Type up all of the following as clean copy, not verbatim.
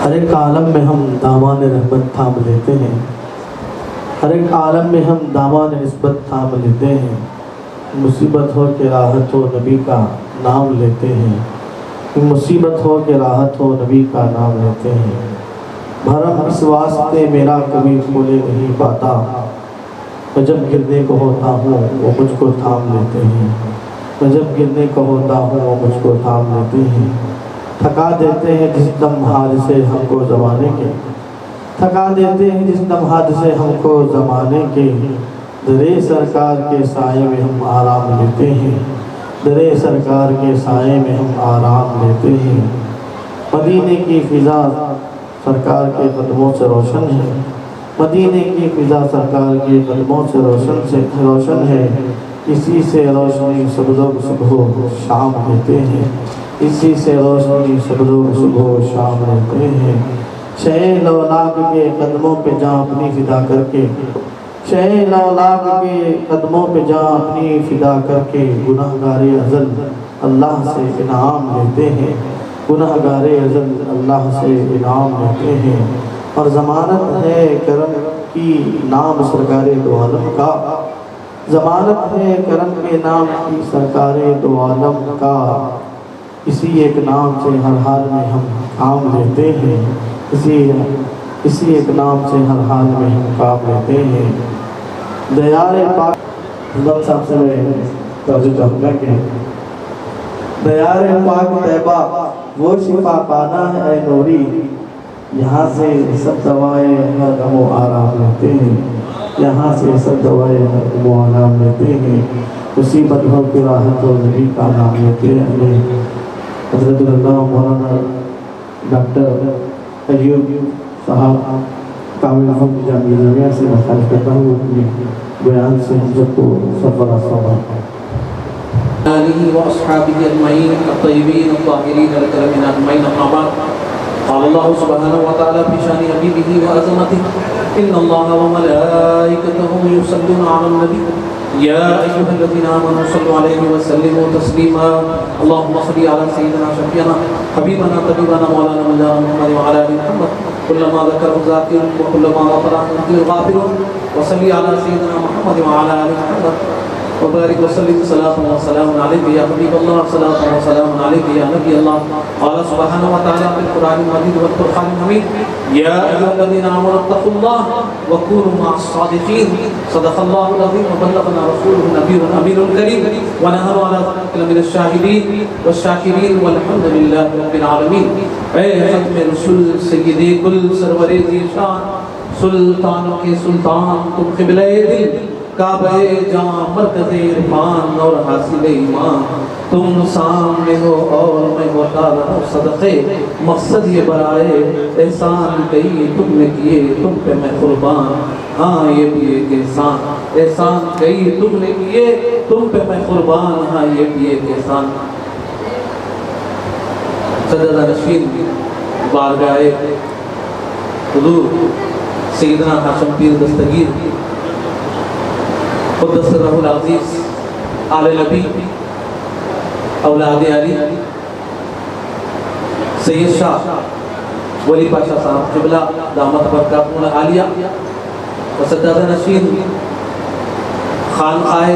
ہر ایک عالم میں ہم دامان رحمت تھام لیتے ہیں، ہر ایک عالم میں ہم دامان نسبت تھام لیتے ہیں، مصیبت ہو کہ راحت ہو نبی کا نام لیتے ہیں، مصیبت ہو کہ راحت ہو نبی کا نام لیتے ہیں۔ بھرم اس واسطے میرا کبھی کھولے نہیں پاتا، میں جب گرنے کو ہوتا ہوں وہ مجھ کو تھام لیتے ہیں، میں جب گرنے کو ہوتا ہوں وہ مجھ کو تھام لیتے ہیں۔ تھکا دیتے ہیں جس دم حادثے ہم کو زمانے کے، تھکا دیتے ہیں جس دم حادثے ہم کو زمانے کے، درے سرکار کے سائے میں ہم آرام لیتے ہیں، درے سرکار کے سائے میں ہم آرام لیتے ہیں۔ مدینے کی فضا سرکار کے قدموں سے روشن ہے، مدینے کی فضا سرکار کے قدموں سے روشن ہے، اسی سے روشنی سب لوگ صبح و شام لیتے ہیں، اسی سے روشنی سب لوگ صبح و شام لیتے ہیں۔ شہ لولاک کے قدموں پہ جاں اپنی فدا کر کے، شہ لولاک کے قدموں پہ جاں اپنی فدا کر کے، گناہگار ازل اللہ سے انعام لیتے ہیں، گناہگار ازل اللہ سے انعام لیتے ہیں۔ اور ضمانت ہے کرم کی نام سرکار دو عالم کا، ضمانت ہے کرم کے نام کی سرکار دو عالم کا، اسی ایک نام سے ہر حال میں ہم کام لیتے ہیں، اسی ایک نام سے ہر حال میں ہم کام لیتے ہیں۔ دیار پاک حضرت صاحب سے میں توجہ چاہوں گا کہ دیار پاک طیبہ وہ شفا پانا ہے اے نوری، یہاں سے سب دوائیں ہر غم و آرام لیتے ہیں، یہاں سے سب دوائیں ہر غم و آرام لیتے ہیں۔ مصیبت ہو کہ راحت ہو نبی کا نام لیتے ہیں۔ ہمیں حضرت اللہ مولانا ڈاکٹر ایوب صاحب کامل حق جامعہ نامیہ سے مخالف کرتا ہوں، اپنے بیان سے ہم سب کو سربراہ صاحب آلہ و اصحابہ اجمعین الطیبین الطاہرین الکرمین اجمعین، اما بعد، قال اللہ سبحانہ وتعالی فی شان حبیبہ و عظمتہ، ان اللہ و ملائکتہ یصلون علی النبی یا ایھا الذین آمنوا صلوا علیہ وسلموا تسلیما، اللهم صل علی سیدنا شفیعنا حبیبنا طبیبنا مولانا مولانا محمد وعلی آل محمد كلما ذكر الذاكر وكلما غفر عنه الغافر، وصل على سيدنا محمد وعلى آل محمد وبارك وسلم صلاة وسلام عليك يا حبيب الله، صلاة وسلام عليك يا نبي الله۔ قال سبحانه وتعالى في القرآن المجيد والفرقان الحميد، يا أيها الذين آمنوا اتقوا الله وكونوا مع الصادقين، صدق الله العظيم وبلغنا رسوله النبي الأمين الكريم، ونحن على ذلك من الشاهدين والشاكرين والحمد لله رب العالمين۔ اے ختم رسول سید کل سرور ذیشان، سلطانوں کے سلطان تم قبلہ دل، کعبہ جاں مرکز عرفان اور حاصل ایمان، تم سامنے ہو اور میں ہوتا صدقے، مقصد یہ برائے احسان کئی تم نے کیے تم پہ میں قربان، ہاں یہ بھی ایک احسان، احسان کئی تم نے کیے تم پہ میں قربان، ہاں یہ بھی ایک احسان۔ سجدہ نشین بارگاہ حضور سیدنا ہاشم پیر دستگیر قدس سرہ العزیز آل نبی اولاد علی سید شاہ ولی پاشا صاحب قبلہ دامت برکاتہ العالیہ، وسجدہ نشین خانقاہ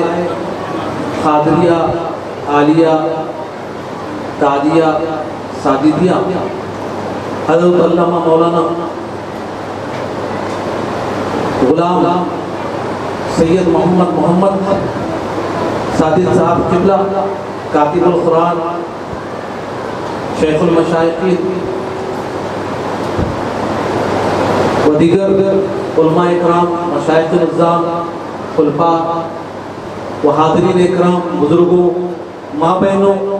قادریہ عالیہ تاجیہ ساجدیہ، حضرت علامہ مولانا غلام سید محمد ساجد صاحب قبلہ کاتب القرآن، شیخ المشائخین و دیگر علماء اکرام، مشائخ نظام، خلفاء و حاضرین اکرام، بزرگوں، ماں بہنوں،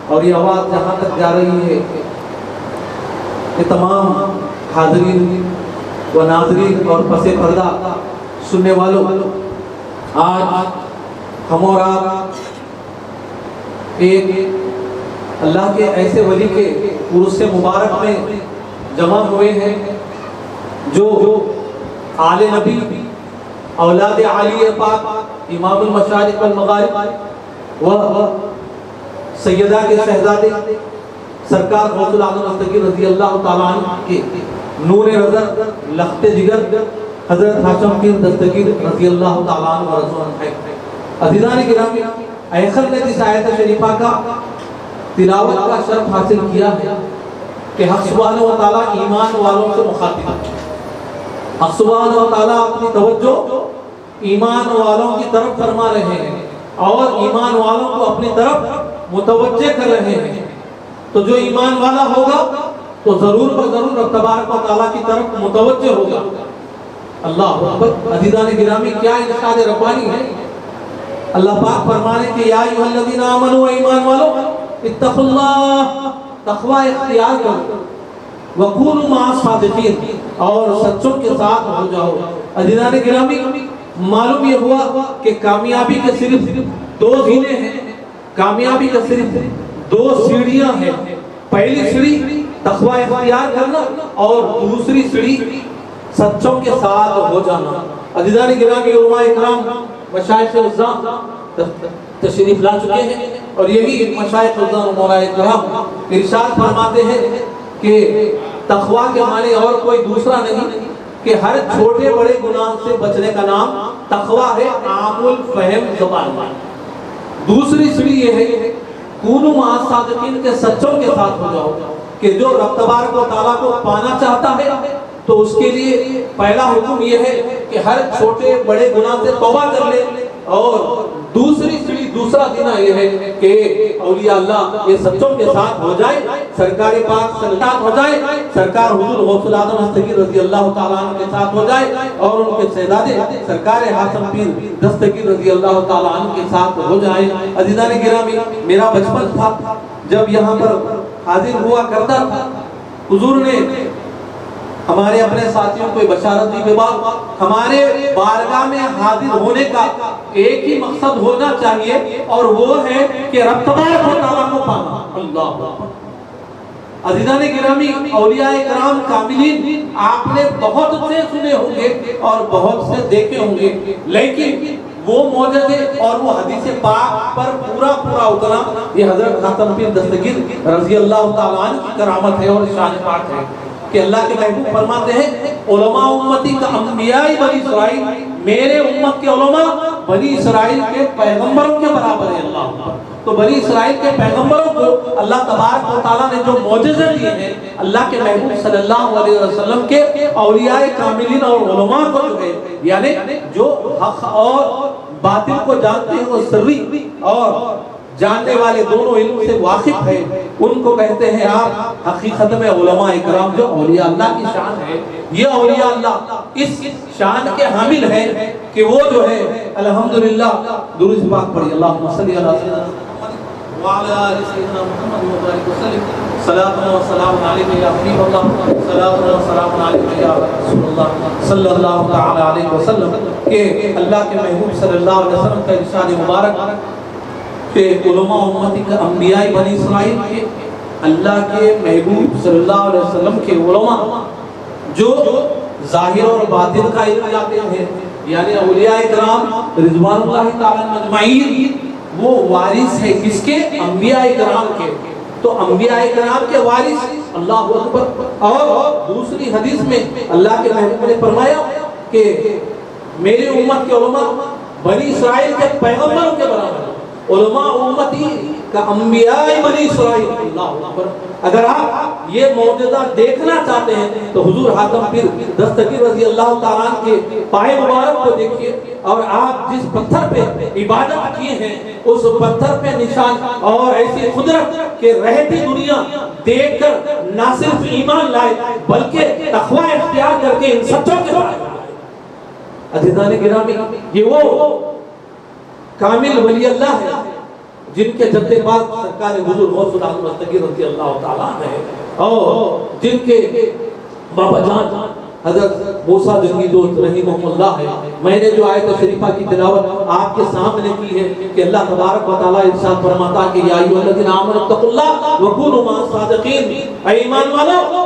اور یہ آواز جہاں تک جا رہی ہے کہ تمام حاضرین و ناظرین اور پس پردہ سننے والوں، آج ہم اور آپ ایک اللہ کے ایسے ولی کے عرس مبارک میں جمع ہوئے ہیں جو آل نبی اولاد علی پاک امام المشارق والمغارب و سیدہ کے شہزادے سرکار غوث العظم دستگیر رضی اللہ تعالیٰ عنہ کے نور نظر لخت جگر حضرت ہاشم پیر دستگیر رضی اللہ تعالیٰ عنہ ورضوان ہے۔ عزیزان گرامی، ایخر نے جس آیت شریفہ کا تلاوت کا شرف حاصل کیا ہے کہ حق سبحانہ و تعالیٰ ایمان والوں سے مخاطب ہے۔ حق سبحانہ و تعالیٰ اپنی توجہ ایمان والوں کی طرف فرما رہے ہیں اور ایمان والوں کو اپنی طرف متوجہ کر رہے ہیں۔ تو جو ایمان والا ہوگا تو ضرور بضرور رب تبارک و تعالیٰ کی طرف متوجہ ہوگا۔ اللہ اکبر۔ عزیزان گرامی، کیا ارشاد ربانی ہے۔ اللہ پاک فرمانے کہ یا ایھا الذین آمنوا، ایمان والو، اتقوا اللہ، تقوی اختیار کرو، وکونوا مع الصادقین، اور سچوں کے ساتھ ہو جاؤ۔ عزیزان گرامی، معلوم یہ ہوا کہ کامیابی کے صرف دو زینے ہیں، کامیابی کا صرف دو سیڑھیاں ہیں۔ پہلی سیڑھی تقوی اختیار کرنا اور دوسری سیڑھی سچوں کے ساتھ ہو جانا۔ عزیزان گرامی، علماء اکرام، مشائخ عظام تشریف لا چکے ہیں اور یہی مشائخ عظام مولا اکرام ارشاد فرماتے ہیں کہ تقوی کے معنی اور کوئی دوسرا نہیں کہ ہر چھوٹے بڑے گناہ سے بچنے کا نام تقوی ہے، عام الفہم زبان میں۔ دوسری سیڑھی یہ ہے کونوا مع الصادقین، کے سچوں کے ساتھ ہو جاؤ، کہ جو رب تبارک و تعالیٰ کو پانا چاہتا ہے تو اس کے لیے پہلا حکم یہ ہے کہ ہر چھوٹے بڑے گناہ سے توبہ کر لے، اور دوسری سیڑھی، دوسرا دینا یہ ہے کہ اولیاء اللہ یہ سچوں کے ساتھ ہو جائے، سرکار پاک صلی اللہ ہو جائے، سرکار حضور غوث العظم دستگیر رضی اللہ تعالیٰ عنہ کے ساتھ ہو جائے، اور ان کے شہزادے سرکار ہاشم پیر دستگیر رضی اللہ تعالیٰ عنہ کے ساتھ ہو جائے۔ عزیزان گرامی، میرا بچپن تھا جب یہاں پر حاضر ہوا کرتا تھا، حضور نے ہمارے اپنے ساتھیوں کو بشارت دی کہ ہمارے بارگاہ میں حاضر ہونے کا ایک ہی مقصد ہونا چاہیے، اور وہ ہے کہ رب تبارک و تعالیٰ کو پانا۔ اللہ عزیزان گرامی، اولیاء کرام کاملین آپ نے بہت سے سنے ہوں گے اور بہت سے دیکھے ہوں گے، لیکن وہ معجزے اور وہ حدیث پاک پر پورا اتنا یہ حضرت ہاشم پیر دستگیر رضی اللہ تعالیٰ عنہ کی کرامت ہے اور شان پاک ہے کہ اللہ کے محبوب فرماتے ہیں علماء امتی کا انبیاء بنی اسرائیل، میرے امت کے علماء بنی اسرائیل کے پیغمبروں کے برابر ہے۔ اللہ تو بنی اسرائیل کے پیغمبروں کو اللہ تبارک و تعالیٰ نے جو معجزے دیے ہیں، اللہ کے محبوب صلی اللہ علیہ وسلم کے اولیاء کاملین اور علماء کو جو ہے، یعنی جو حق اور باطل کو جانتے ہیں، وہ سری اور جاننے والے دونوں علم سے واقف ہے، ان کو کہتے ہیں آپ حقیقت میں علماء اکرام جو اولیاء اللہ کی شان ہے۔ یہ اولیاء اللہ اس شان کے حامل ہیں کہ وہ جو ہے الحمدللہ درود پاک پڑھی، اللہم صلی علی سیدنا محمد وعلی آل سیدنا محمد وبارک وسلم، صلاۃ و سلام علیک یا حبیب اللہ، صلاۃ و سلام علیک یا رسول اللہ صلی اللہ تعالی علیہ وسلم، کہ اللہ کے محبوب صلی اللہ علیہ وسلم کا ارشاد مبارک کہ علماء امتی کا انبیاء بنی اسرائیل کے اللہ کے محبوب صلی اللہ علیہ وسلم کے علماء جو ظاہر اور باطن کا علم جانتے ہیں، یعنی اولیاء کرام رضوان اللہ تعالیٰ مجمعین، وہ وارث ہے کس کے؟ انبیاء کرام کے۔ تو انبیاء کرام کے وارث، اللہ اکبر۔ اور دوسری حدیث میں اللہ کے محبوب نے فرمایا کہ میرے امت کے علماء بنی اسرائیل کے پیغمبروں کے برابر ہیں، علماء امتی کا انبیاء بنی اسرائیل۔ اللہ اکبر۔ اگر آپ یہ معجزہ دیکھنا چاہتے ہیں تو حضور ہاشم پیر دستگیر رضی اللہ تعالیٰ عنہ کے پائے مبارک کو دیکھیے، اور آپ جس پتھر پہ عبادت کیے ہیں اس پتھر پہ نشان اور ایسی قدرت کہ رہتی دنیا دیکھ کر نہ صرف ایمان لائے بلکہ تقوی اختیار کر کے ان سچوں کے ساتھ۔ عزیزان گرامی، یہ وہ کامل ولی اللہ ہے جن کے جد پاک سرکار حضور غوث العظم دستگیر رضی اللہ تعالیٰ ہے، اور جن کے بابا جان حضرت موسیٰ جنگی دوست رحمہ اللہ ہے۔ میں نے جو آیت شریفہ کی تلاوت آپ کے سامنے کی ہے کہ اللہ تبارک و تعالیٰ ارشاد فرماتا کہ یا ایھا الذین آمنوا اتقوا اللہ وکونوا مع الصادقین، اے ایمان والو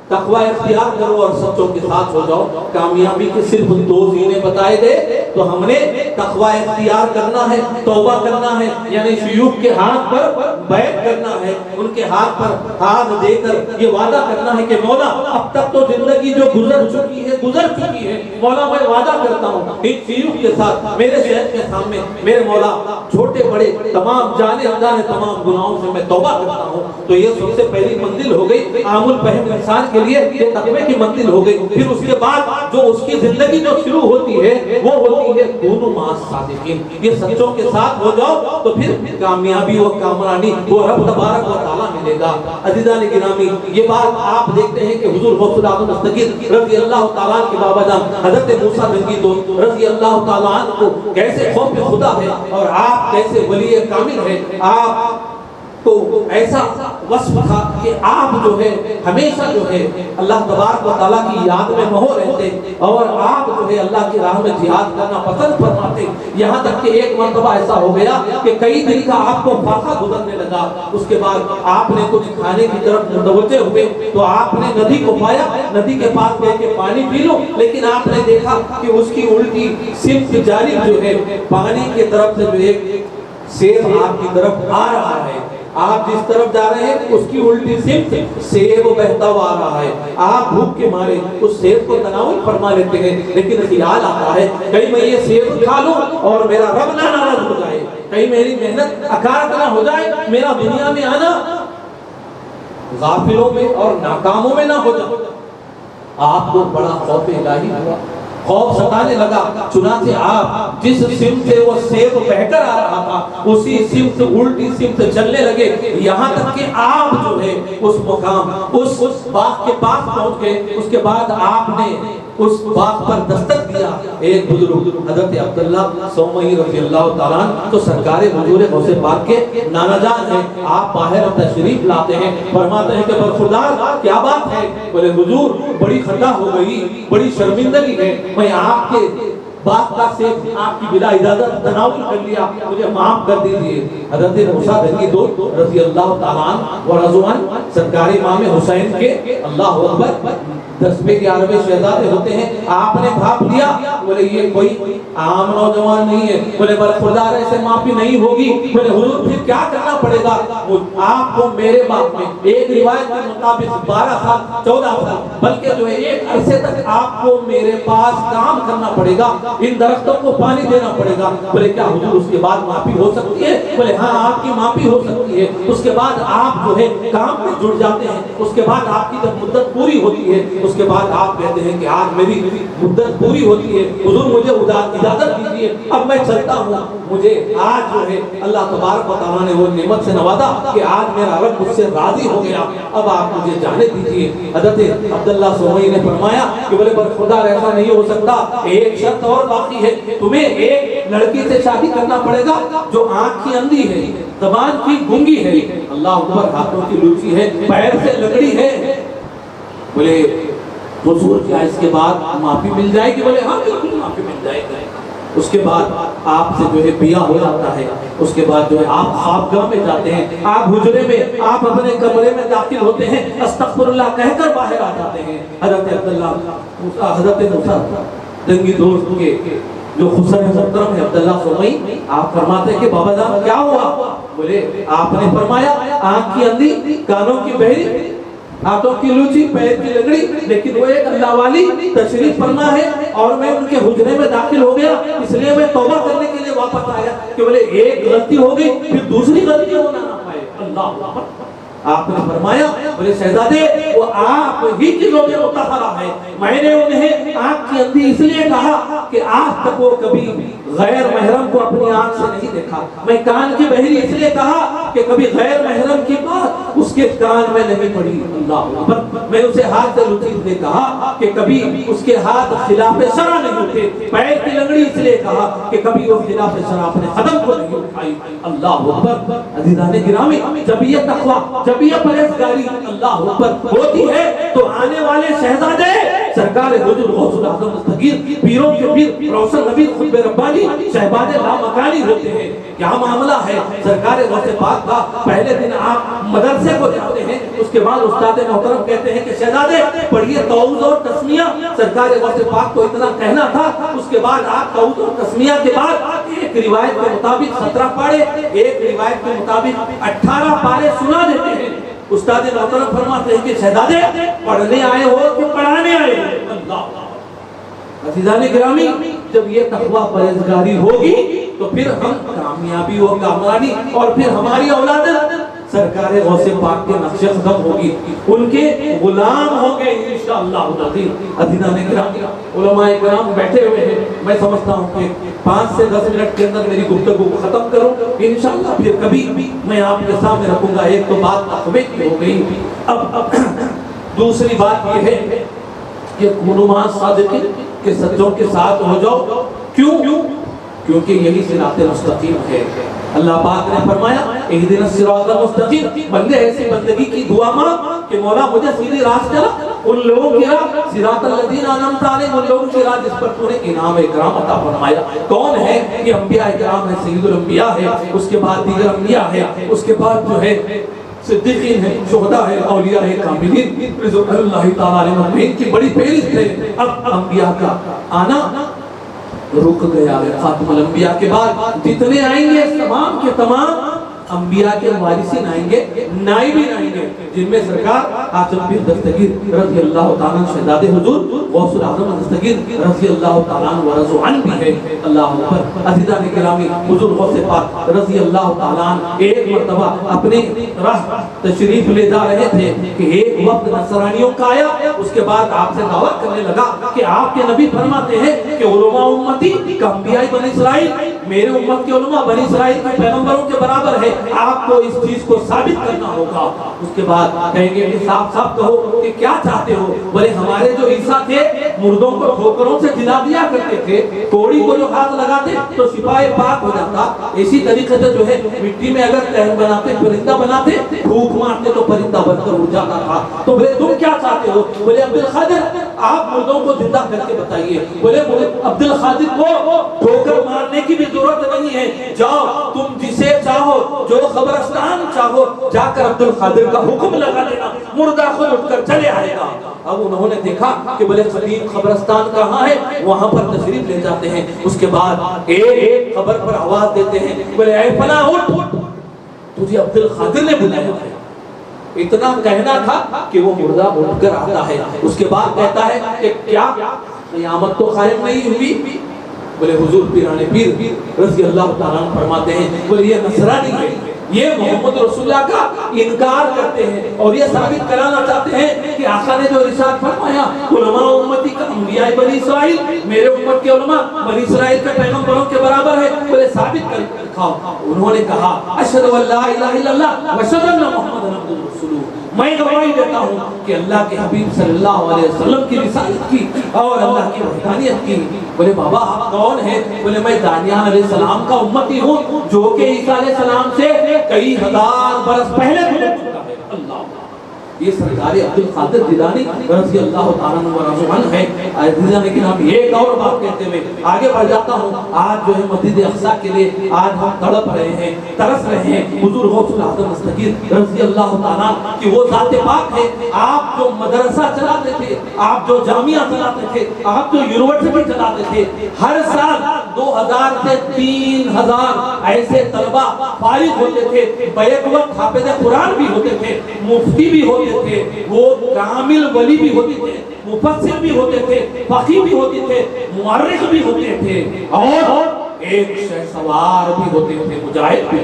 تقوی اختیار کرو اور سچوں کے ساتھ ہو جاؤ۔ کامیابی کے صرف 2 زینے بتائے گئے، تو ہم نے تقوی اختیار کرنا ہے، توبہ کرنا ہے، یعنی شیوخ کے ہاتھ پر بیعت کرنا ہے، ان کے ہاتھ پر ہاتھ دے کر یہ وعدہ کرنا ہے کہ مولا اب تک تو زندگی جو گزر چکی ہے مولا میں وعدہ کرتا ہوں ان شیوخ کے ساتھ میرے شہر کے سامنے میرے مولا چھوٹے بڑے تمام جانے انجانے تمام گناہوں سے میں توبہ کرتا ہوں۔ تو یہ سب سے پہلی منزل ہو گئی عام الفہم انسان کے لیے، یہ تقوی کی منزل ہو گئی۔ پھر اس کے بعد جو اس کی زندگی جو شروع ہوتی ہے وہ ہوتی ہے کونوا مع الصادقین، یہ سچوں کے ساتھ ہو جاؤ تو پھر کامیابی و کامرانی وہ رب تبارک و تعالیٰ ملے گا۔ عزیزان گرامی، یہ بات آپ دیکھتے ہیں کہ حضور غوث الاعظم دستگیر رضی اللہ تعالیٰ کے بابا جان حضرت موسیٰ دنگی دوست رضی اللہ تعالیٰ عنہ کو کیسے خوف خدا ہے اور آپ کیسے ولی کامل ہے، آپ تو ایسا وصف تھا کہ آپ جو ہے ہمیشہ جو ہے اللہ تبارک و تعالیٰ کی یاد میں مہو رہتے اور آپ جو ہے اللہ کی راہ میں جہاد کرنا پسند فرماتے، یہاں تک کہ ایک مرتبہ ایسا ہو گیا کہ کئی دن کا آپ کو فاقہ گزرنے لگا۔ اس کے بعد آپ نے کچھ کھانے کی طرف متوجہ ہوئے تو آپ نے ندی کو پایا، ندی کے پاس گئے کہ پانی پی لو، لیکن آپ نے دیکھا کہ اس کی الٹی سمت جانب جو ہے پانی کی طرف سے جو ایک سیب آپ کی طرف آ رہا ہے، آپ جس طرف جا رہے ہیں اس کی الٹی سمت سیب بہتا ہوا آ رہا ہے، آپ بھوک کے مارے اس سیب کو تناول فرما لیتے ہیں، لیکن خیال آتا ہے کہیں میں یہ سیب کھا لوں اور میرا رب نہ ناراض ہو جائے، کہیں میری محنت اکارت نہ ہو جائے، میرا دنیا میں آنا غافلوں میں اور ناکاموں میں نہ ہو جائے۔ آپ کو بڑا خوف الہی ہوا، خوف ستانے لگا، چنانچہ آپ جس سمت سے وہ سیب بہ کر آ رہا تھا اسی سمت الٹی سمت چلنے لگے، یہاں تک کہ آپ جو ہے اس مقام اس باغ کے پاس پہنچ گئے۔ اس کے بعد آپ نے اس باغ پر دستک دیا، ایک بزرگ حضرت عبداللہ سومئی رضی اللہ تعالیٰ تو سرکار حضور غوث پاک کے نانا جان ہیں، آپ باہر تشریف لاتے ہیں، فرماتے ہیں کہ برخوردار کیا بات ہے؟ بولے حضور بڑی خطا ہو گئی، بڑی شرمندگی ہے، میں آپ کے باغ کا سیب آپ کی بلا اجازت تناول کر لیا، مجھے معاف کر دیجئے۔ حضرت موسیٰ دنگی دوست رضی اللہ تعالیٰ عنہ و رضوان سرکار امام حسین کے اللہ اکبر 10ویں 11ویں شہزادے ہوتے ہیں، آپ نے بھاپ لیا، بولے یہ کوئی عام نوجوان نہیں ہے، بولے برخوردار ایسے معافی نہیں ہوگی، بولے حضور پھر کیا کرنا پڑے گا؟ آپ کو میرے باغ میں ایک روایت کے مطابق 12 سال 14 سال بلکہ جو ہے ایک عرصے تک آپ کو میرے پاس کام کرنا پڑے گا، ان درختوں کو پانی دینا پڑے گا۔ بولے کیا حضور اس کے بعد معافی ہو سکتی ہے؟ بولے ہاں آپ کی معافی ہو سکتی ہے، اس کے بعد آپ جو ہے کام میں جڑ جاتے ہیں، اس کے بعد آپ کی جب مدت پوری ہوتی ہے اس کے بعد آپ کہتے ہیں کہ آج میری مدت پوری ہوتی ہے، حضور مجھے اجازت دیجیے اب میں چلتا ہوں، مجھے آج جو ہے اللہ تبارک و تعالیٰ نے وہ نعمت سے نوازا کہ آج میرا رب مجھ سے راضی ہو گیا، اب آپ مجھے جانے دیجیے۔ حضرت عبداللہ سومئی نے فرمایا کہ بولے برخوردار ایسا نہیں ہو سکتا، ایک شرط اور باقی ہے، تمہیں ایک لڑکی سے شادی کرنا پڑے گا جو آنکھ کی اندھی ہے، زبان کی گونگی ہے، اللہ اکبر، ہاتھوں کی لوچی ہے، پیر سے لگڑی ہے۔ بولے حضور کیا اس کے بعد معافی مل جائے گی؟ بولے ہاں بالکل معافی مل جائے گی۔ اس کے بعد آپ سے جو ہے بیاہ ہو جاتا ہے، اس کے بعد جو ہے آپ خوابگاہ میں جاتے ہیں، آپ حجرے میں آپ اپنے کمرے میں داخل ہوتے ہیں، استغفر اللہ کہہ کر باہر آ جاتے ہیں۔ حضرت عبداللہ حضرت موسیٰ دنگی دوست کے جو خسر محترم ہے عبداللہ سومئی، آپ فرماتے ہیں کہ بابا جان کیا ہوا؟ بولے آپ نے فرمایا آنکھ کی اندھی، کانوں کی بہری، ہاتھوں کی لوچی، پیر کی لگڑی، لیکن وہ ایک اللہ والی تشریف فرما ہے اور میں ان کے حجرے میں داخل ہو گیا، اس لیے میں توبہ کرنے کے لیے واپس آیا کہ بولے ایک غلطی ہو گئی پھر دوسری غلطی ہونا نہ پائے۔ اللہ اکبر۔ آپ نے فرمایا بولے شہزادے وہ آپ ہی کی لوگ متحرہ ہے، میں نے انہیں آنکھ کی اندھی اس لیے کہا کہ آج تک وہ کبھی غیر محرم کو اپنی آنکھ سے نہیں دیکھا، میں کان کی بہری اس لیے کہا کہ کبھی غیر محرم کی بات اس کے کان میں نہیں پڑی۔ اللہ اکبر۔ میں اسے ہاتھ سے لوچی اس لیے کہا کہ کبھی اس کے ہاتھ خلاف شرع نہیں اٹھے، پیر کی لگڑی اس لیے کہا کہ کبھی وہ خلاف شرع اپنے قدم کو نہیں اٹھائی۔ اللہ اکبر۔ عزیزان گرامی، جب یہ تقویٰ، جب یہ پرہیزگاری اللہ اکبر ہوتی ہے تو آنے والے شہزادے سرکار حضور غوث الاعظم دستگیر پیروں کے پیر روشن نبی قطب ربانی شہباز لامکانی ہوتے ہیں. کیا معاملہ ہے سرکار غوث پاک کا؟ پہلے دن آپ مدرسے کو جاتے ہیں, اس کے بعد استاد محترم کہتے ہیں کہ شہزادے پڑھیے تعوذ اور تسمیہ. سرکار غوث پاک کو اتنا کہنا تھا. اس کے بعد آپ تعوذ اور تسمیہ کے بعد ایک روایت کے مطابق 17 پارے, ایک روایت کے مطابق 18 پارے سنا دیتے ہیں. استاد محترم فرماتے ہیں کہ شہزادے پڑھنے آئے ہو کہ پڑھانے آئے ہو؟ اللہ عزیزان گرامی, جب یہ تقویٰ پرہیزگاری ہوگی تو پھر ہم کامیابی و کامرانی اور پھر ہماری اولاد سرکار غوث پاک کے نقش قدم ہوگی, ان کے غلام ہوں گے انشاءاللہ العزیز. عزیزان گرامی, علماء کرام بیٹھے ہوئے ہیں. میں سمجھتا ہوں کہ 5 سے 10 منٹ کے اندر میری گفتگو کو ختم کروں انشاءاللہ. پھر کبھی میں آپ کے سامنے رکھوں گا. ایک تو بات تقوی کی ہو گئی. اب دوسری بات یہ ہے کہ کونوا مع الصادقین, کہ سچوں کے ساتھ ہو جاؤ. کیوں؟ کیونکہ یہی صراط مستقیم ہے. اللہ پاک نے فرمایا اہدنا الصراط المستقیم. بندے ایسی بندگی کی دعا مانگ کہ مولا مجھے سیدھی راہ چلا. ان لوگوں کی راہ صراط الذین انعمت علیہم, ان لوگوں کی راہ جس پر تو نے انعام اکرام عطا فرمایا. کون ہے یہ؟ انبیاء اکرام ہے, سید الانبیاء ہے, اس کے بعد دیگر انبیاء ہے, اس کے بعد جو ہے صدیقین ہے, شہداء ہے, اولیاء ہے, کاملین رضوان اللہ تعالی علیہم اجمعین کی بڑی فہرست ہے. اب انبیاء کا آنا رک گیا ہے. خاتم الانبیاء کے بعد جتنے آئیں گے تمام کے تمام انبیاء کے وارثین آئیں گے, نائبین آئیں گے, جن میں سرکار آدم پیر دستگیر رضی اللہ تعالیٰ شہزاد حضور غوث الاعظم دستگیر رضی اللہ تعالیٰ ورضوا عنہ بھی ہے. اللہ اکبر. عزیزان گرامی, حضور غوث پاک رضی اللہ تعالیٰ ایک مرتبہ اپنے راہ تشریف لے جا رہے تھے کہ ایک وقت نصرانیوں کا آیا. اس کے بعد آپ سے دعوت کرنے لگا کہ آپ کے نبی فرماتے ہیں کہ علماء امتی کا انبیاء بنی اسرائیل, میرے امت کے علماء بنی اسرائیل کے پیغمبروں کے برابر ہے. آپ کو اس چیز کو ثابت کرنا ہوگا. اس کے بعد کہیں گے کہ صاحب کہو کہ کیا چاہتے ہو؟ بولے ہمارے جو عیسیٰ تھے مردوں کو ٹھوکروں سے جلا دیا کرتے تھے, کوڑی کو جو ہاتھ لگاتے تو شفائے پاک ہو جاتا. اسی طریقے سے جو ہے مٹی میں اگر تہر بناتے, پرندہ بناتے, پھونک مارتے تو پرندہ بن کر اڑ جاتا تھا. تو بولے تم کیا چاہتے ہو؟ بولے عبد القادر آپ مردوں کو زندہ کر کے بتائیے. بولے عبد القادر کو ٹھوکر مارنے کی بھی ضرورت نہیں ہے, جاؤ تم جسے چاہو, جو قبرستان چاہو, جا کر عبد القادر کا حکم لگا دینا, مردہ خود اٹھ کر چلے آئے گا. اب انہوں نے دیکھا کہ بولے قریب قبرستان کہاں ہے, وہاں پر تشریف لے جاتے ہیں. اس کے بعد ایک قبر پر آواز دیتے ہیں, بولے اے فلاں اٹھ, تجھے عبد القادر نے بلایا ہے. اتنا کہنا تھا کہ وہ مردہ اٹھ کر آتا ہے. اس کے بعد کہتا ہے کہ کیا قیامت تو قائم نہیں ہوئی؟ بولے حضور پیرانے پیر رضی اللہ تعالیٰ فرماتے ہیں, بولے یہ نصرانی ہے, یہ محمد رسول اللہ کا انکار کرتے ہیں اور یہ ثابت کرانا چاہتے ہیں کہ آقا نے جو ارشاد فرمایا علماء امتی کا انبیاء بنی اسرائیل, میرے امت کے علماء بنی اسرائیل کے پیغمبروں کے برابر ہے. بولے ثابت کر دکھاؤ. انہوں نے کہا اشہد ان لا الہ الا اللہ و اشہد ان محمد عبدہ ورسولہ, میں گواہی دیتا ہوں کہ اللہ کے حبیب صلی اللہ علیہ وسلم کی رسالت کی اور اللہ کی وحدانیت کی. بولے بابا آپ کون ہیں؟ بولے میں دانیال علیہ السلام کا امتی ہوں, جو کہ عیسیٰ علیہ السلام سے کئی ہزار برس پہلے گزر چکا ہے. اللہ, یہ سرکار عبد القادر جیلانی رضی اللہ تعالیٰ عنہ ہے. لیکن ہم ایک اور بات کہتے ہوئے آگے بڑھ جاتا ہوں. آج جو ہے مسجد اقصیٰ کے لیے آج ہم تڑپ رہے ہیں, ترس رہے ہیں. حضور غوث الاعظم دستگیر رضی اللہ تعالیٰ کہ وہ ذات پاک ہے. آپ جو مدرسہ چلاتے تھے, آپ جو جامعہ چلاتے تھے, آپ جو یونیورسٹی چلاتے تھے, ہر سال 2000 سے 3000 ایسے طلبہ فارغ ہوتے تھے. بیک وقت حافظ قرآن بھی ہوتے تھے, مفتی بھی ہوتے تھے, وہ کامل ولی بھی ہوتے تھے, مفسر بھی ہوتے تھے, فقیہ بھی ہوتے تھے, مورخ بھی ہوتے تھے, اور ایک شہسوار بھی ہوتے تھے, مجاہد بھی.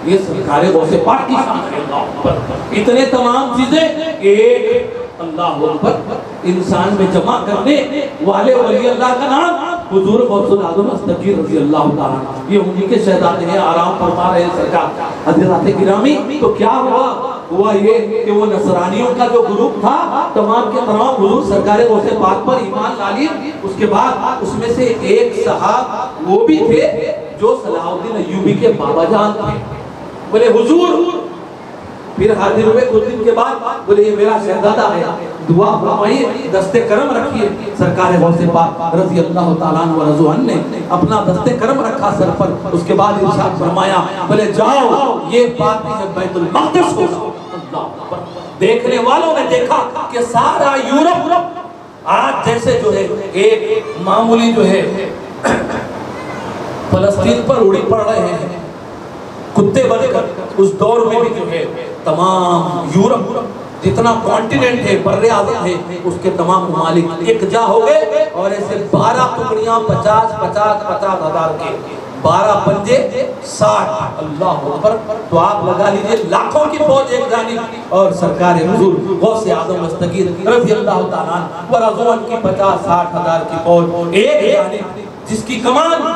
یہ سرکار غوث پاک کی شان ہے. اللہ پر اتنے تمام چیزیں ایک اللہ اکبر انسان میں جمع کرنے والے ولی اللہ کا نام حضور غوث الاعظم دستگیر رضی اللہ تعالیٰ. یہ انہی کے شہزادے ہیں, آرام فرما رہے ہیں سرکار. حضرات گرامی, تو کیا ہوا یہ کہ وہ نصرانیوں کا جو گروپ تھا تمام کے تمام حضور سرکار غوث پاک پر ایمان لا لیے. اس کے بعد اس میں سے ایک صحاب وہ بھی تھے جو صلاح الدین ایوبی کے بابا جان تھے. بولے حضور, پھر حاضر ہوئے کچھ دن کے بعد, بولے یہ میرا شہزادہ ہے, دعا فرمائیے، دستے کرم رکھیے۔ سرکار غوث پاک رضی اللہ تعالیٰ عنہ و رضو عنہ نے اپنا دستے کرم رکھا سر پر، اس کے بعد ارشاد فرمایا بولے جاؤ یہ بات ہے بیت المقدس کو اللہ اکبر۔ دیکھنے والوں نے دیکھا کہ سارا یورپ آج جیسے جو ہے ایک معمولی جو ہے فلسطین پر اڑی پڑ رہے ہیں کتے بن کر، اس دور میں بھی جو ہے تمام یورپ جتنا کانٹیننٹ ہے، بر اعظم ہے، اس کے تمام ممالک ایک جا ہو گئے اور ایسے 12 ٹکڑیاں 50 ہزار کے 12 پنجے 60 اللہ اکبر۔ تو آپ لگا لیجئے لاکھوں کی فوج ایک جانب اور سرکار حضور غوث اعظم دستگیر رضی اللہ تعالیٰ عنہ و رضو عنہ کی 50-60 ہزار کی فوج ایک جانب، جس کی کمان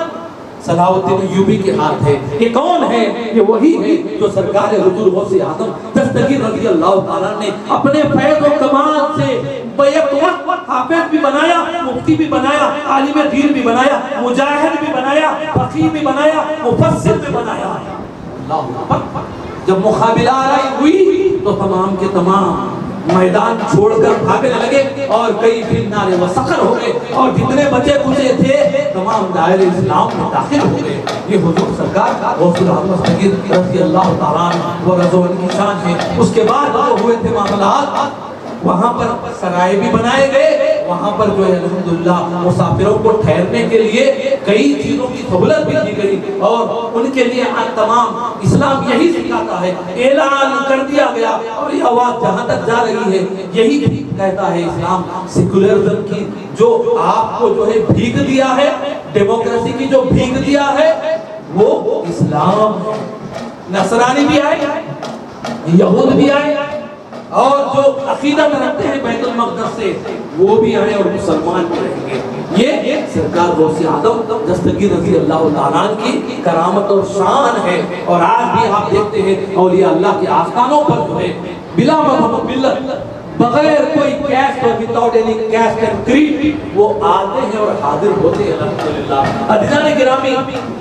صلاح الدین ایوبی کے ہاتھ ہے۔ یہ کون ہے؟ یہ وہی ہے جو سرکار حضور غوث اعظم دستگیر رضی اللہ تعالیٰ نے اپنے فیض و کمال سے بیک وقت حافظ بھی بنایا، مفتی بھی بنایا، عالم دین بھی بنایا، مجاہد بھی بنایا، فقیہ بھی بنایا، مفسر بھی بنایا۔ اللہ اکبر۔ جب مقابلہ آرائی ہوئی تو تمام کے تمام میدان چھوڑ کر بھاگنے لگے اور کئی پھر نعرے و سخر ہو گئے اور جتنے بچے کچے تھے تمام دائرے اسلام میں داخل ہو گئے۔ یہ حضور سرکار غوث اعظم دستگیر رضی اللہ تعالیٰ عنہ و رضو عنہ کی شان ہے۔ اس کے بعد جو ہوئے تھے معاملات، وہاں پر سرائے بھی بنائے گئے، وہاں پر جو ہے الحمدللہ مسافروں کو ٹھہرنے کے لیے کئی چیزوں کی سہولت بھی دی گئی اور ان کے لیے تمام اسلام یہی سکھاتا ہے، اعلان کر دیا گیا اور یہ آواز جہاں تک جا رہی ہے یہی کہتا ہے اسلام سیکولرزم کی جو آپ کو جو ہے بھیگ دیا ہے، ڈیموکریسی کی جو بھیگ دیا ہے وہ اسلام ہے۔ نصرانی بھی آئے، یہود بھی آئے اور جو عقیدت رکھتے ہیں بیت المقدس سے وہ بھی آئے اور مسلمان بھی رہیں گے۔ یہ سرکار غوث اعظم دستگیر رضی اللہ تعالیٰ عنہ کی کرامت اور شان ہے۔ اور آج بھی آپ دیکھتے ہیں اولیاء اللہ کے آستانوں پر جو ہے بلا مذہب ملت، بغیر کوئی کیسٹ اور without any caste and creed وہ آتے ہیں اور حاضر ہوتے ہیں الحمدللہ۔ عزیزان گرامی،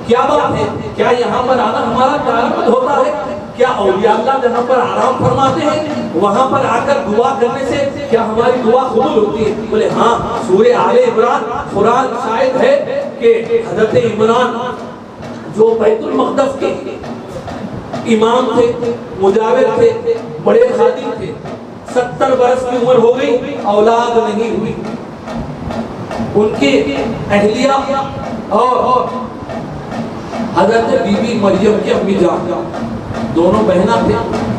کیا بات ہے؟ کیا یہاں پر آنا ہمارا تعلق ہوتا ہے؟ کیا اولیاء اللہ جہاں پر آرام فرماتے ہیں وہاں پر آ کر دعا کرنے سے کیا ہماری دعا قبول ہوتی ہے؟ بولے ہاں، سورہ آل عمران قرآن شاہد ہے کہ حضرت عمران جو بیت المقدس کے امام تھے، مجاور تھے، بڑے خادم تھے، 70 برس کی عمر ہو گئی، اولاد نہیں ہوئی۔ ان کے اہلیہ اور حضرت بی بی مریم کی امی جان دونوں بہنہ تھے،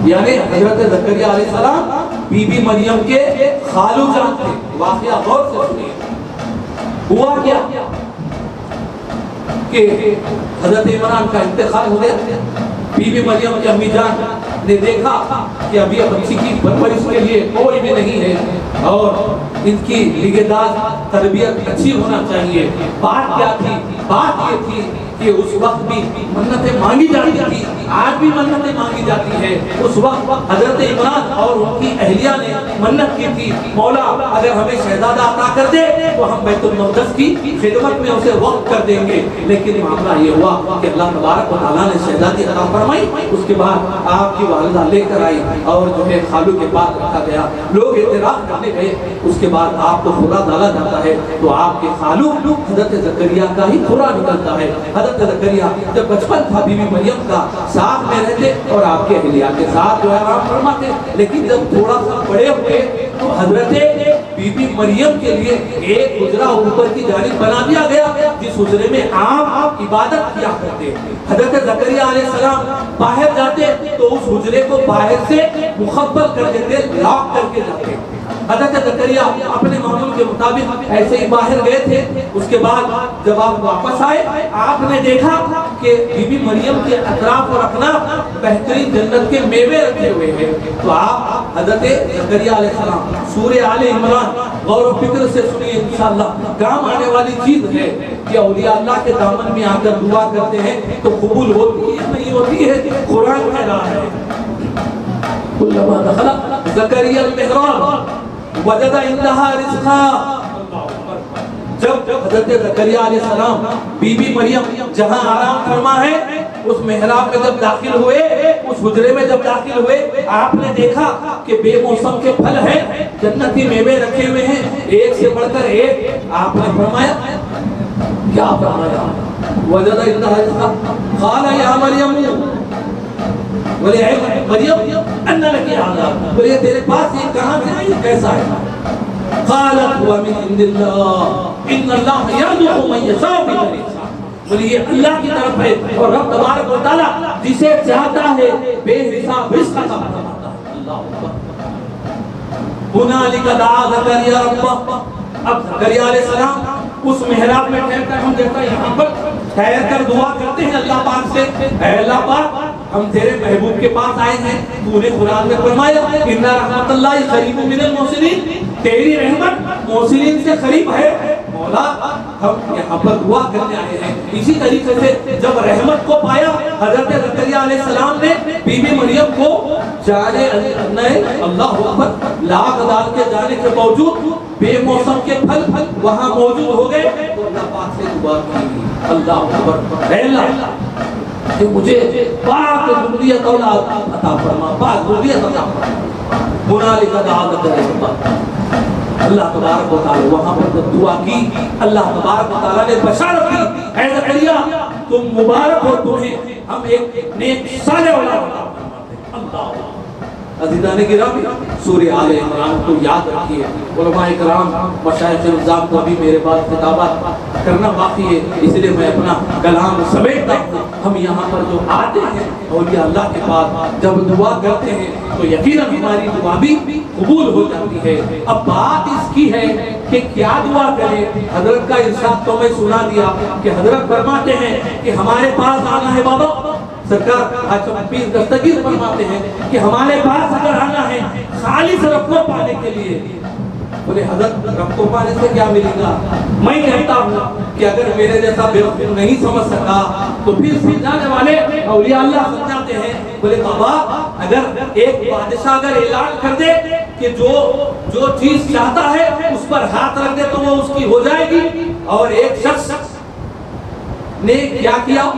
یعنی حضرت زکریہ علیہ السلام بی بی مریم کے خالو جان تھے۔ واقعہ غور سے سنیے، ہوا کیا کہ حضرت عمران کا انتقال ہو گیا، بی بی مریم کی امی جان نے دیکھا کہ ابھی بچی کی پرورش کے لیے کوئی بھی نہیں ہے اور ان کی نگہداشت تربیت اچھی ہونا چاہیے۔ بات کیا تھی؟ بات یہ تھی کہ اس وقت بھی منتیں مانگی جاتی تھی، آج بھی منتیں مانگی جاتی ہے۔ اس وقت حضرت عمران اور ان کی اہلیہ نے منت کی تھی، مولا اگر ہمیں شہزادہ عطا کر دے تو ہم بیت المقدس کی خدمت میں اسے وقف کر دیں گے۔ لیکن معاملہ یہ ہوا کہ اللہ تبارک و تعالیٰ نے شہزادی عطا فرمائی، اس کے بعد آپ کی والدہ لے کر آئی اور جو ہے خالو کے پاس رکھا گیا، لوگ اعتراف کرنے گئے۔ اس کے بعد آپ کو خورا ڈالا جاتا ہے تو آپ کے خالو حضرت زکریا کا ہی خورا نکلتا ہے۔ حضرت زکریا جب بچپن تھا بی بی مریم کا ساتھ میں رہتے اور آپ کے اہلیہ کے ساتھ جو ہے آرام فرماتے، لیکن جب تھوڑا سا بڑے ہوئے تو حضرت بی بی مریم کے لیے ایک حجرہ اوپر کی جانب بنا دیا گیا جس حجرے میں آپ عبادت کیا کرتے۔ حضرت زکریا علیہ السلام باہر جاتے تو اس حجرے کو باہر سے مخبل کر دیتے، لاک کر کے جاتے۔ حضرت زکریا اپنے معمول کے مطابق ایسے ہی باہر گئے تھے۔ اس کے بعد جب آپ واپس آئے آپ نے دیکھا کہ بی بی مریم کے اطراف اور اکناف بہترین جنت کے میوے رکھے ہوئے ہیں۔ تو آپ حضرت زکریا علیہ السلام سورہ آل عمران غور و فکر سے سنیے، انشاءاللہ کام آنے والی چیز ہے کہ اولیاء اللہ کے دامن میں آ کر دعا کرتے ہیں تو قبول ہوتی ہے نہیں ہوتی ہے، قرآن کہہ رہا ہے کلما دخل زکریا المحراب وجد عندها رزقا۔ جب حضرت زکریا علیہ السلام بی بی مریم جہاں آرام فرما ہے اس محراب میں جب داخل ہوئے، اس حجرے میں جب داخل ہوئے، آپ نے دیکھا کہ بے موسم کے پھل ہیں، جنتی میوے رکھے ہوئے ہیں، ایک سے بڑھ کر ایک۔ آپ نے فرمایا، کیا فرمایا؟ وجد عندها رزقا قال یا مریم بولے اے مریم ان لك هذا، بولے تیرے پاس یہ کہاں سے آیا، کیسا ہے؟ قالت هو من عند الله ان الله يرزق من يشاء بغير حساب، بولے یہ اللہ کی طرف ہے اور رب تبارک و تعالی جسے چاہتا ہے بے حساب رزق عطا فرماتا ہے۔ اللہ اکبر۔ هنالك دعا زكريا ربه، اب زکریا علیہ السلام اس محراب میں ٹھہر کر، ہم دیکھتا یہاں پر ٹھہر کر دعا کرتے ہیں اللہ پاک سے، اے اللہ پاک ہم تیرے محبوب کے پاس آئے ہیں، تو نے قرآن میں فرمایا ان رحمت اللہ قریب من المحسنین، تیری رحمت محسنین سے قریب ہے۔ مولا ہم یہاں پر دعا کرنے آئے ہیں۔ اسی طریقے سے جب رحمت کو پایا حضرت زکریا علیہ السلام نے بی بی مریم کو جانے اللہ اکبر لاکھ ڈال کے جانے کے باوجود بے موسم کے پھل وہاں موجود ہو گئے، تو اللہ پاک سے دعا کی، اللہ اکبر، اے اللہ کہ مجھے پاک ذریت اولاد عطا فرما، پاک ذریت عطا فرما۔ ہنالک دعا زکریا، اللہ تبارک و تعالی وہاں پر جب دعا کی، اللہ تبارک و تعالی نے بشارت کی، اے زکریا تم مبارک ہو، تمہیں ہم ایک نیک صالح اولاد عطا فرماتے ہیں۔ اللہ عزیزان گرامی، سورہ آل عمران کو یاد رکھیے۔ علماء کرام، مشائخ نظام کو ابھی میرے پاس خطابات کرنا باقی ہے، اس لیے میں اپنا کلام سمیٹتا ہوں۔ ہم یہاں پر جو آتے ہیں اولیاء اللہ کے پاس جب دعا کرتے ہیں تو یقیناً ہماری دعا بھی قبول ہو جاتی ہے۔ اب بات اس کی ہے کہ کیا دعا کریں۔ حضرت کا ارشاد تو میں سنا دیا کہ حضرت فرماتے ہیں کہ ہمارے پاس آنا ہے بابا، سرکار حاجی پیر دستگیر فرماتے ہیں کہ ہمارے پاس اگر آنا ہے خالص رب کو پانے کے لیے، بولے حضرت رب کو پانے سے کیا ملے گا؟ میں کہتا ہوں کہ اگر میرے جیسا بیوقوف نہیں سمجھ سکا تو پھر سمجھانے والے اولیاء اللہ سمجھاتے ہیں۔ بولے بابا اگر ایک بادشاہ اگر اعلان کر دے کہ جو چیز چاہتا ہے اس پر ہاتھ رکھ دے تو وہ اس کی ہو جائے گی، اور ایک شخص نے کیا کیا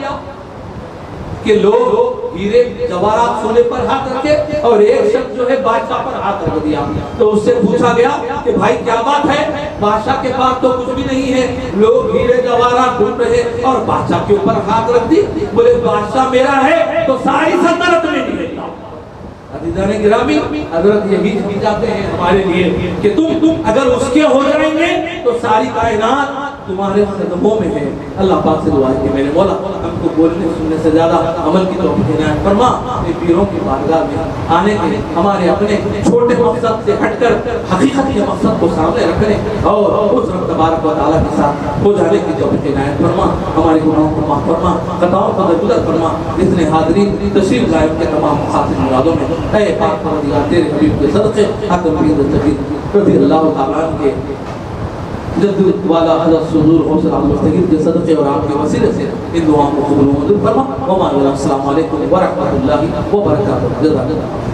کہ لوگ ہیرے جواہرات سونے پر ہاتھ رکھے اور ایک شخص جو ہے بادشاہ پر ہاتھ رکھ دیا، تو اس سے پوچھا گیا کہ بھائی کیا بات ہے، بادشاہ کے پاس تو کچھ بھی نہیں ہے، لوگ ہیرے جواہرات ڈھونڈ رہے اور بادشاہ کے اوپر ہاتھ رکھ دی۔ بولے بادشاہ میرا ہے تو ساری سلطنت میں نہیں ہے۔ عزیزان گرامی، حضرت یہی سمجھاتے ہیں ہمارے لیے کہ تم اگر اس کے ہو جائیں گے تو ساری کائنات تمہارے قدموں میں ہے۔ اللہ پاک سے دعا ہے کہ میرے مولا ہم کو بولنے سننے سے زیادہ عمل کی توفیق عنایت فرما، اپنے پیروں کی بارگاہ میں آنے کے ہمارے اپنے چھوٹے مقصد سے ہٹ کر حقیقت کے مقصد کو سامنے رکھنے اور اس رب تبارک و تعالیٰ کے ساتھ ہو جانے کی توفیق عنایت فرما، ہمارے گناہوں کو معاف فرما، خطاؤں کو درگزر فرما۔ جتنے حاضرین تشریف لائے کے تمام مقاصد مرادوں میں اے پاک پروردگار تیرے حبیب کے صدقے حاتم بن دستگیر رضی اللہ تعالیٰ عنہ کے جد والا حضرت حضور حوصلہ مستقیم کے صدقے اور آپ کے وسیلے سے ان دعاؤں کو قبول و منظور فرما۔ السلام علیکم ورحمۃ اللہ وبرکاتہ۔ جزاک اللہ۔